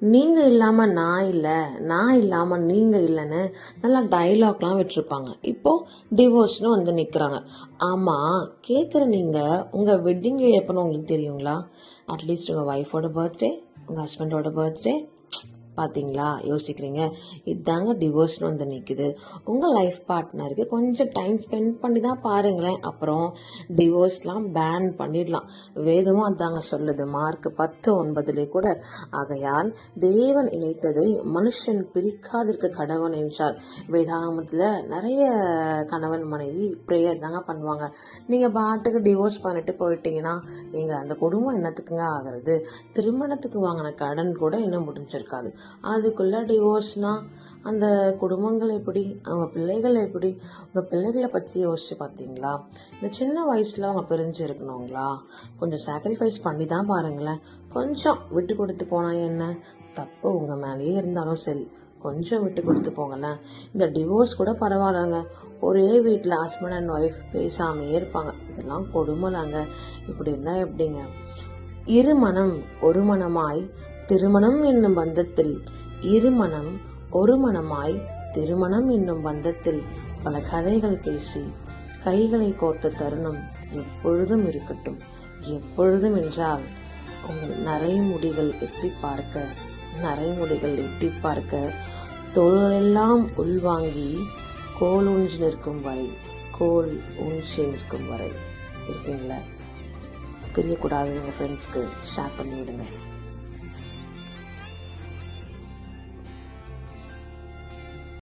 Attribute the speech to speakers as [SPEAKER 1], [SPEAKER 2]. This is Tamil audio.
[SPEAKER 1] நீங்க இல்லாம நான் இல்லை, நான் இல்லாம நீங்க இல்லைன்னு நல்லா டைலாக்லாம் விட்டுருப்பாங்க. இப்போ டிவோர்ஸ்னு வந்து நிற்கிறாங்க. ஆமா, கேட்குற நீங்க உங்க வெட்டிங் டே எப்போன்னு உங்களுக்கு தெரியுங்களா? அட்லீஸ்ட் உங்க ஒய்ஃபோட பர்த்டே, உங்க ஹஸ்பண்டோட பர்த்டே. பார்த்தீங்களா, யோசிக்கிறீங்க. இதாங்க டிவோர்ஸ்னு வந்து நிற்குது. உங்கள் லைஃப் பார்ட்னருக்கு கொஞ்சம் டைம் ஸ்பெண்ட் பண்ணி தான் பாருங்களேன். அப்புறம் டிவோர்ஸ்லாம் பேன் பண்ணிடலாம். வேதமும் அதாங்க சொல்லுது. மார்க் 10:9 கூட. ஆகையால் தேவன் இணைத்ததை மனுஷன் பிரிக்காதிருக்க கடவன் என்றார். வேதாகமத்தில் நிறைய கணவன் மனைவி ப்ரேயர் தாங்க பண்ணுவாங்க. நீங்கள் பாட்டுக்கு டிவோர்ஸ் பண்ணிட்டு போயிட்டீங்கன்னா அந்த குடும்பம் என்னத்துக்குங்க ஆகிறது? திருமணத்துக்கு வாங்கின கடன் கூட இன்னும் முடிஞ்சிருக்காது. அதுக்குள்ள டிவோர்ஸ்னா அந்த குடும்பங்கள் எப்படி, அவங்க பிள்ளைகள் எப்படி? உங்க பிள்ளைகளை பத்தி யோசிச்சு பார்த்தீங்களா? இந்த சின்ன வயசுல அவங்க பிரிஞ்சு இருக்கணுங்களா? கொஞ்சம் சாக்ரிஃபைஸ் பண்ணி தான் பாருங்களேன். கொஞ்சம் விட்டு கொடுத்து போனா என்ன தப்பு? உங்க மேலேயே இருந்தாலும் சரி, கொஞ்சம் விட்டு கொடுத்து போங்களேன். இந்த டிவோர்ஸ் கூட பரவாயில்லங்க. ஒரே வீட்டில் ஹஸ்பண்ட் அண்ட் ஒய்ஃப் பேசாமையே இருப்பாங்க. இதெல்லாம் கொடுமைலாங்க. இப்படி இருந்தா எப்படிங்க? இருமனம் ஒரு மனமாய் திருமணம் என்னும் பந்தத்தில், இருமனம் ஒரு மனமாய் திருமணம் என்னும் பந்தத்தில் பல கதைகள் பேசி கைகளை கோர்த்த தருணம் எப்பொழுதும் இருக்கட்டும். எப்பொழுதும் என்றால் உங்கள் நரைமுடிகள் எட்டி பார்க்க, நரைமுடிகள் எட்டி பார்க்க, தோளெல்லாம் உள்வாங்கி கோல் ஊன்றி நிற்கும் வரை, கோல் ஊன்றி நிற்கும் வரை இருப்பீங்களா? பிரியக்கூடாது. உங்கள் ஃப்ரெண்ட்ஸ்க்கு ஷேர் பண்ணி விடுங்க.